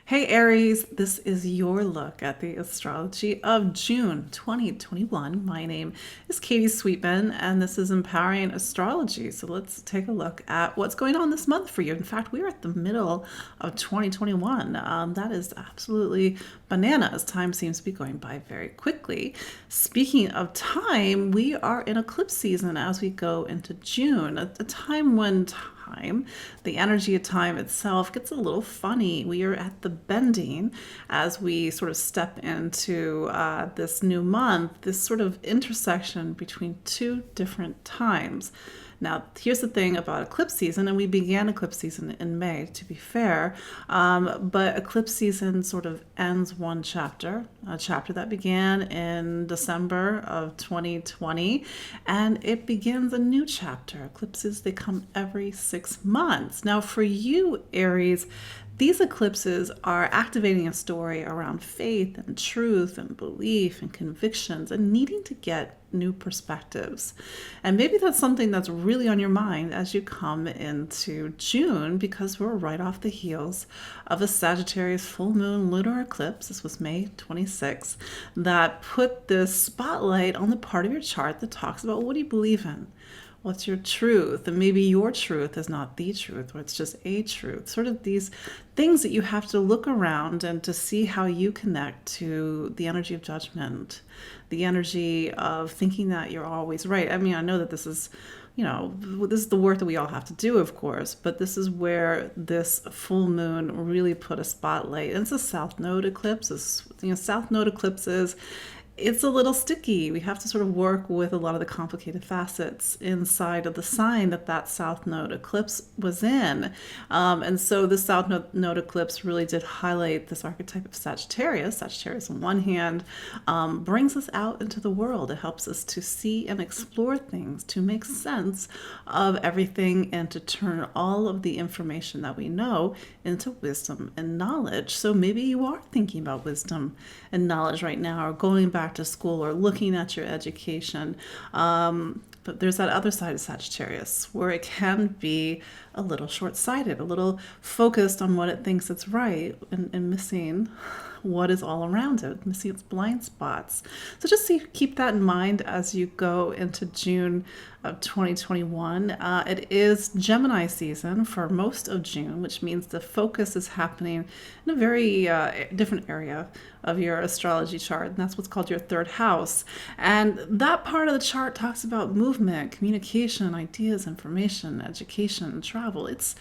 Hey Aries, this is your look at the astrology of June 2021. My name is Katie Sweetman, and this is Empowering Astrology. So let's take a look at what's going on this month for you. In fact, we are at the middle of 2021. That is absolutely bananas. Time seems to be going by very quickly. Speaking of time, we are in eclipse season as we go into June, a time when the energy of time itself gets a little funny. We are at the bending as we sort of step into this new month, this sort of intersection between two different times. Now, here's the thing about eclipse season, and we began eclipse season in May, to be fair, but eclipse season sort of ends one chapter, a chapter that began in December of 2020, and it begins a new chapter. Eclipses, they come every 6 months. Now, for you, Aries, these eclipses are activating a story around faith and truth and belief and convictions and needing to get new perspectives. And maybe that's something that's really on your mind as you come into June, because we're right off the heels of a Sagittarius full moon lunar eclipse. This was May 26th, that put this spotlight on the part of your chart that talks about what do you believe in? What's your truth? And maybe your truth is not the truth, or it's just a truth. Sort of these things that you have to look around and to see how you connect to the energy of judgment, the energy of thinking that you're always right. I mean, I know that this is, this is the work that we all have to do, of course, but this is where this full moon really put a spotlight. And it's a South Node eclipse. South Node eclipses, it's a little sticky. We have to sort of work with a lot of the complicated facets inside of the sign that South Node eclipse was in. And so the South Node eclipse really did highlight this archetype of Sagittarius. Sagittarius, on one hand, brings us out into the world. It helps us to see and explore things, to make sense of everything, and to turn all of the information that we know into wisdom and knowledge. So maybe you are thinking about wisdom and knowledge right now, or going back to school, or looking at your education. But there's that other side of Sagittarius where it can be a little short-sighted, a little focused on what it thinks it's right, and missing what is all around it, missing its blind spots. So just keep that in mind as you go into June of 2021. It is Gemini season for most of June, which means the focus is happening in a very different area of your astrology chart, and that's what's called your third house. And that part of the chart talks about movement, communication, ideas, information, education, travel. It's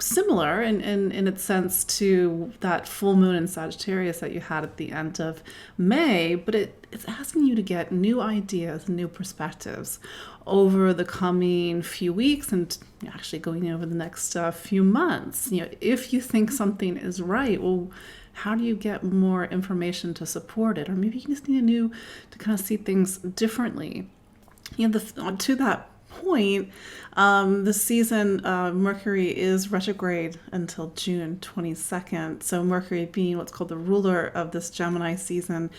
similar in its sense to that full moon in Sagittarius that you had at the end of May, but it's asking you to get new ideas, new perspectives over the coming few weeks, and actually going over the next few months. If you think something is right, well, how do you get more information to support it? Or maybe you just need to kind of see things differently. To that point, this season, Mercury is retrograde until June 22nd. So Mercury being what's called the ruler of this Gemini season,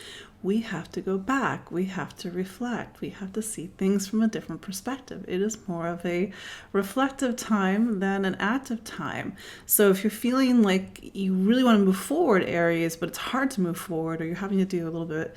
we have to go back. We have to reflect. We have to see things from a different perspective. It is more of a reflective time than an active time. So if you're feeling like you really want to move forward, Aries, but it's hard to move forward, or you're having to do a little bit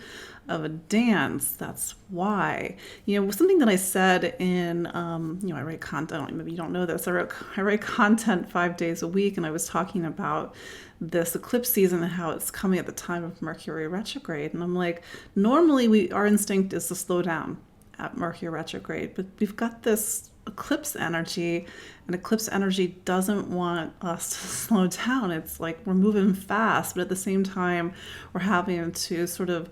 of a dance, that's why. Something that I said in, I write content, maybe you don't know this, I write content 5 days a week, and I was talking about this eclipse season and how it's coming at the time of Mercury retrograde. And I'm like, normally our instinct is to slow down at Mercury retrograde, but we've got this eclipse energy, and eclipse energy doesn't want us to slow down. It's like we're moving fast, but at the same time, we're having to sort of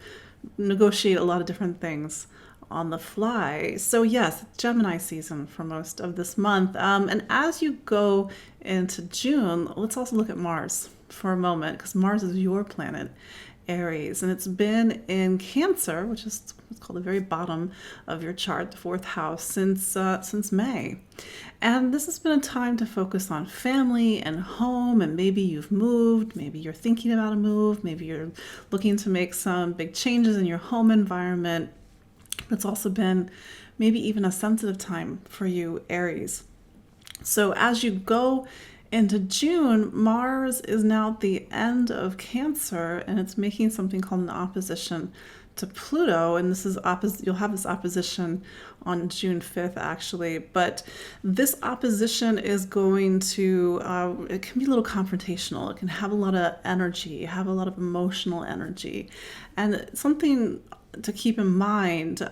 negotiate a lot of different things on the fly. So yes, Gemini season for most of this month. And as you go into June, let's also look at Mars for a moment, because Mars is your planet, Aries, and it's been in Cancer, which is what's called the very bottom of your chart, the fourth house, since May. And this has been a time to focus on family and home, and maybe you've moved, maybe you're thinking about a move, maybe you're looking to make some big changes in your home environment. It's also been maybe even a sensitive time for you, Aries. So as you go into June, Mars is now at the end of Cancer, and it's making something called an opposition to Pluto. And this is you'll have this opposition on June 5th, actually. But this opposition is going to, it can be a little confrontational. It can have a lot of energy, have a lot of emotional energy. And something to keep in mind,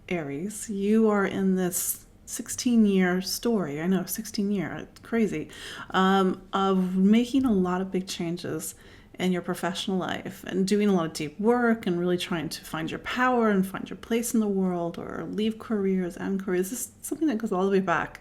Aries, you are in this 16-year story. I know, 16-year, it's crazy, of making a lot of big changes in your professional life and doing a lot of deep work and really trying to find your power and find your place in the world, or leave careers, end careers. This is something that goes all the way back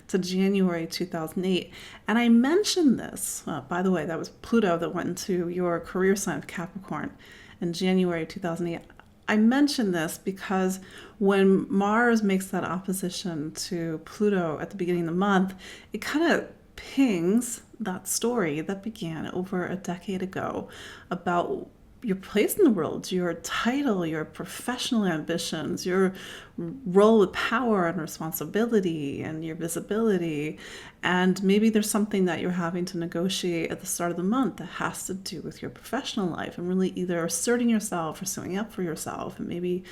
to January 2008. And I mentioned this, by the way, that was Pluto that went into your career sign of Capricorn in January 2008. I mention this because when Mars makes that opposition to Pluto at the beginning of the month, it kind of pings that story that began over a decade ago about your place in the world, your title, your professional ambitions, your role with power and responsibility, and your visibility. And maybe there's something that you're having to negotiate at the start of the month that has to do with your professional life and really either asserting yourself or showing up for yourself. And maybe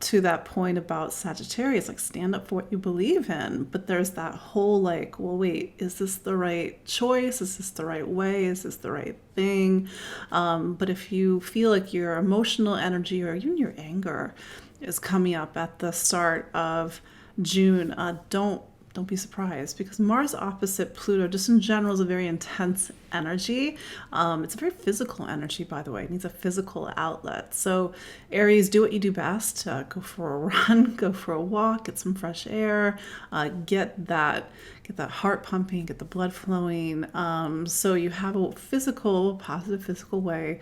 to that point about Sagittarius, like stand up for what you believe in. But there's that whole like, well, wait, is this the right choice? Is this the right way? Is this the right thing? But if you feel like your emotional energy or even your anger is coming up at the start of June, don't be surprised, because Mars opposite Pluto just in general is a very intense energy. It's a very physical energy, by the way. It needs a physical outlet. So Aries, do what you do best. Go for a run, go for a walk, get some fresh air, get that heart pumping, get the blood flowing. So you have a positive physical way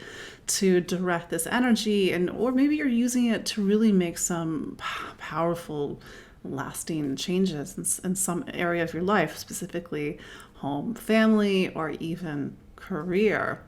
to direct this energy, or maybe you're using it to really make some powerful lasting changes in some area of your life, specifically home, family, or even career.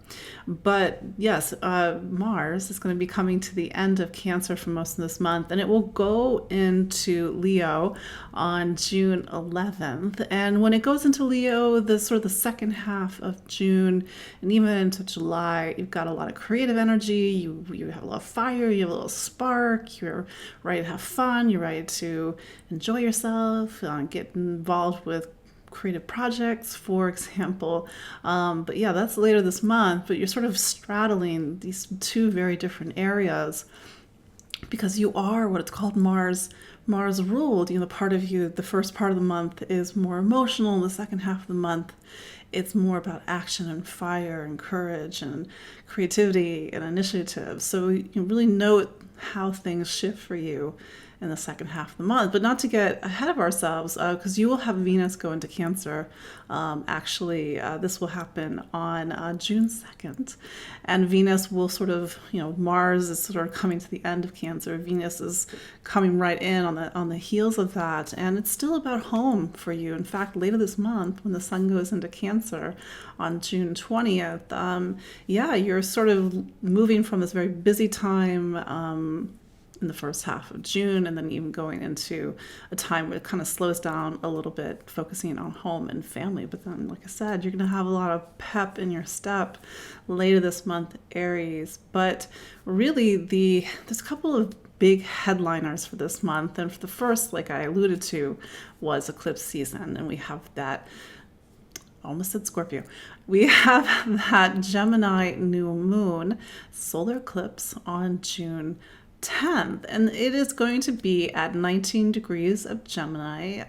But yes, Mars is going to be coming to the end of Cancer for most of this month, and it will go into Leo on June 11th. And when it goes into Leo, the second half of June and even into July, you've got a lot of creative energy. You have a lot of fire. You have a little spark. You're ready to have fun. You're ready to enjoy yourself, get involved with creative projects, for example. But yeah, that's later this month, but you're sort of straddling these two very different areas because you are what it's called Mars ruled. The part of you, the first part of the month is more emotional. The second half of the month, it's more about action and fire and courage and creativity and initiative. So you can really note how things shift for you in the second half of the month, but not to get ahead of ourselves, because you will have Venus go into Cancer. This will happen on June 2nd, and Venus will Mars is sort of coming to the end of Cancer. Venus is coming right in on the heels of that, and it's still about home for you. In fact, later this month, when the Sun goes into Cancer on June 20th, you're sort of moving from this very busy time in the first half of June, and then even going into a time where it kind of slows down a little bit, focusing on home and family. But then, like I said, you're going to have a lot of pep in your step later this month, Aries. But really, there's a couple of big headliners for this month. And for the first, like I alluded to, was eclipse season. And we have that, almost said Scorpio. We have that Gemini new moon solar eclipse on June 10th, and it is going to be at 19 degrees of Gemini.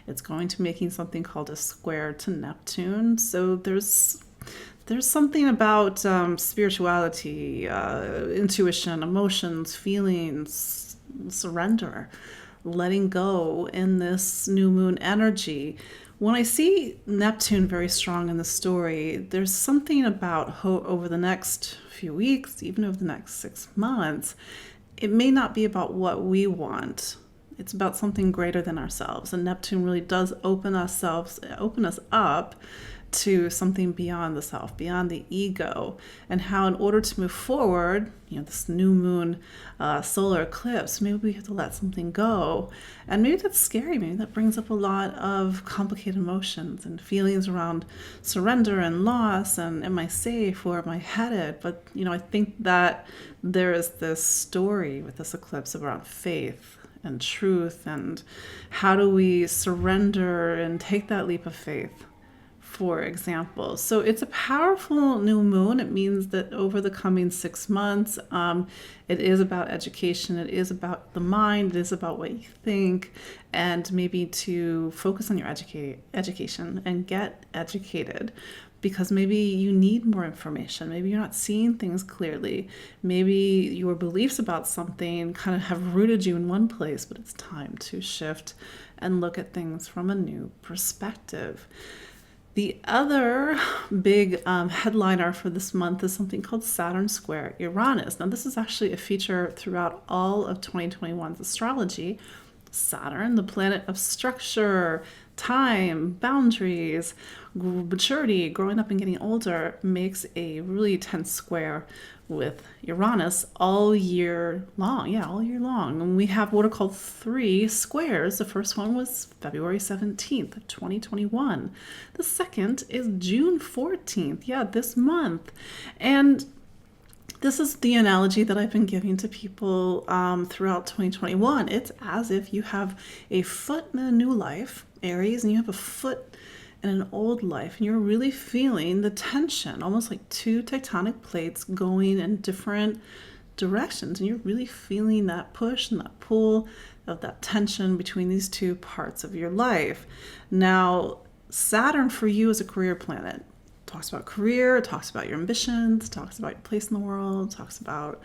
It's going to be making something called a square to Neptune. So there's something about spirituality, intuition, emotions, feelings, surrender, letting go in this new moon energy. When I see Neptune very strong in the story, there's something about over the next few weeks, even over the next 6 months, it may not be about what we want. It's about something greater than ourselves. And Neptune really does open us up to something beyond the self, beyond the ego, and how in order to move forward, this new moon solar eclipse, maybe we have to let something go. And maybe that's scary. Maybe that brings up a lot of complicated emotions and feelings around surrender and loss and am I safe, where am I headed? But I think that there is this story with this eclipse around faith and truth, and how do we surrender and take that leap of faith, for example. So it's a powerful new moon. It means that over the coming 6 months, it is about education. It is about the mind. It is about what you think, and maybe to focus on your education and get educated, because maybe you need more information. Maybe you're not seeing things clearly. Maybe your beliefs about something kind of have rooted you in one place, but it's time to shift and look at things from a new perspective. The other big headliner for this month is something called Saturn square Uranus. Now, this is actually a feature throughout all of 2021's astrology. Saturn, the planet of structure, time, boundaries, maturity, growing up and getting older, makes a really tense square with Uranus all year long. Yeah, all year long. And we have what are called 3 squares. The first one was February 17th of 2021. The second is June 14th. Yeah, this month. And this is the analogy that I've been giving to people throughout 2021. It's as if you have a foot in a new life, Aries, and you have a foot in an old life, and you're really feeling the tension, almost like 2 tectonic plates going in different directions, and you're really feeling that push and that pull of that tension between these 2 parts of your life. Now, Saturn for you is a career planet. Talks about career, talks about your ambitions, talks about your place in the world, talks about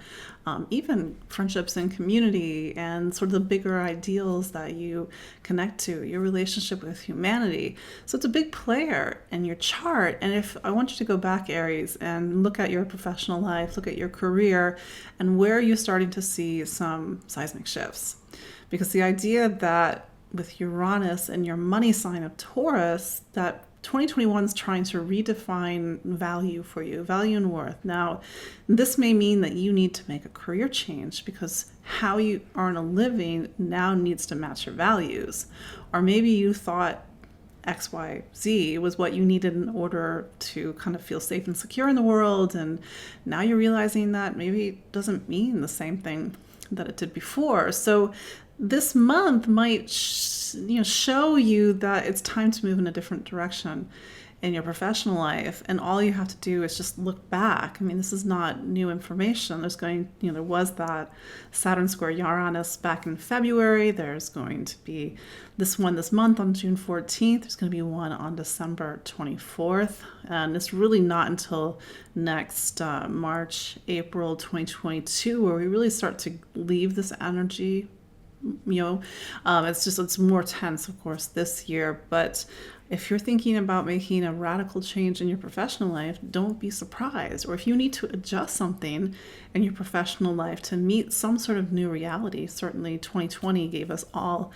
even friendships and community and sort of the bigger ideals that you connect to, your relationship with humanity. So it's a big player in your chart. And if I want you to go back, Aries, and look at your professional life, look at your career, and where you're starting to see some seismic shifts. Because the idea that with Uranus and your money sign of Taurus, that 2021 is trying to redefine value for you, value and worth. Now, this may mean that you need to make a career change because how you earn a living now needs to match your values. Or maybe you thought XYZ was what you needed in order to kind of feel safe and secure in the world, and now you're realizing that maybe it doesn't mean the same thing that it did before. So this month might show you that it's time to move in a different direction in your professional life, and all you have to do is just look back. I mean, this is not new information. There was that Saturn square Uranus back in February. There's going to be this one this month on June 14th. There's going to be one on December 24th, and it's really not until next March, April 2022 where we really start to leave this energy. It's more tense, of course, this year. But if you're thinking about making a radical change in your professional life, don't be surprised. Or if you need to adjust something in your professional life to meet some sort of new reality, certainly 2020 gave us all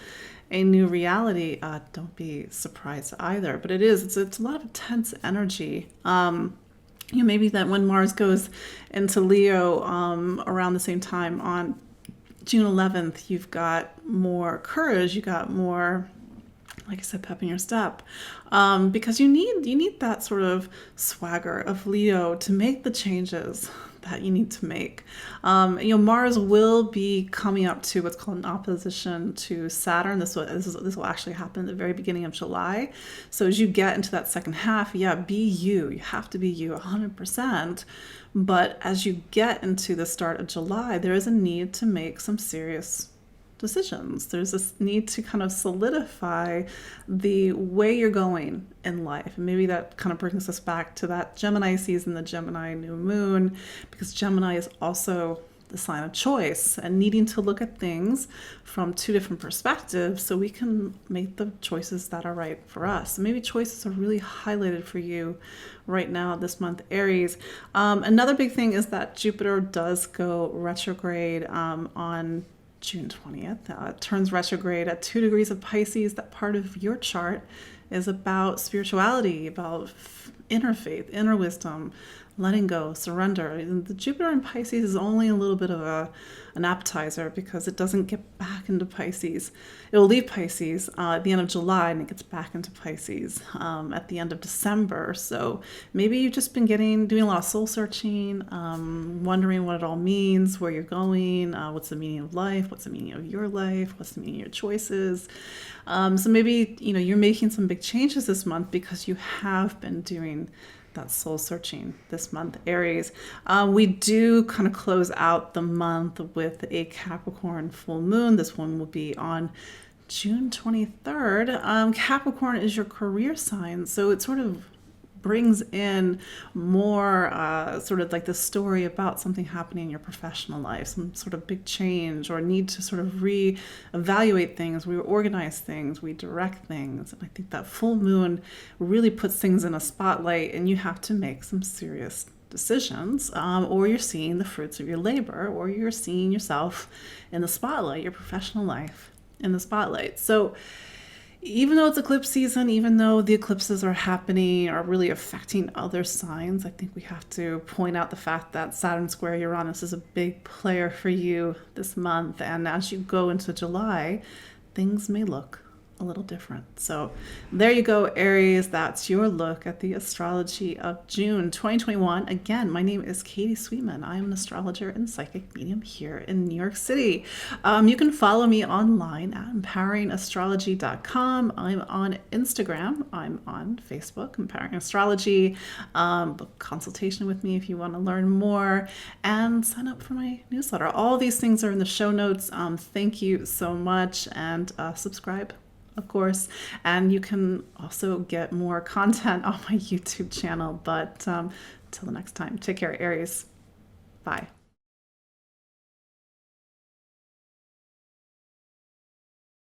a new reality, don't be surprised either. But it's a lot of tense energy. Maybe that when Mars goes into Leo around the same time on June 11th, you've got more courage, you got more, like I said, pep in your step, because you need that sort of swagger of Leo to make the changes that you need to make. Mars will be coming up to what's called an opposition to Saturn. This will actually happen at the very beginning of July. So as you get into that second half, be you. You have to be you 100%. But as you get into the start of July, there is a need to make some serious decisions. There's this need to kind of solidify the way you're going in life. And maybe that kind of brings us back to that Gemini season, the Gemini new moon, because Gemini is also the sign of choice and needing to look at things from 2 different perspectives so we can make the choices that are right for us. Maybe choices are really highlighted for you right now this month, Aries. Another big thing is that Jupiter does go retrograde on June 20th. It turns retrograde at 2 degrees of Pisces. That part of your chart is about spirituality, about inner faith, inner wisdom, letting go, surrender. And the Jupiter in Pisces is only a little bit of an appetizer because it doesn't get back into Pisces. It will leave Pisces at the end of July, and it gets back into Pisces at the end of December. So maybe you've just been doing a lot of soul searching, wondering what it all means, where you're going, what's the meaning of life, what's the meaning of your life, what's the meaning of your choices. So maybe you're making some big changes this month because you have been doing that soul searching this month, Aries. We do kind of close out the month with a Capricorn full moon. This one will be on June 23rd. Capricorn is your career sign, so it sort of brings in more sort of like the story about something happening in your professional life, some sort of big change or need to sort of re-evaluate things, reorganize things, redirect things. And I think that full moon really puts things in a spotlight, and you have to make some serious decisions, or you're seeing the fruits of your labor, or you're seeing yourself in the spotlight, your professional life in the spotlight. So even though it's eclipse season, even though the eclipses are happening, are really affecting other signs, I think we have to point out the fact that Saturn square Uranus is a big player for you this month. And as you go into July, things may look a little different. So there you go, Aries. That's your look at the astrology of June 2021. Again, my name is Katie Sweetman. I am an astrologer and psychic medium here in New York City. You can follow me online at empoweringastrology.com. I'm on Instagram. I'm on Facebook, Empowering Astrology. Book consultation with me if you want to learn more, and sign up for my newsletter. All these things are in the show notes. Thank you so much, and subscribe, of course, and you can also get more content on my YouTube channel. But till the next time, take care, Aries. Bye.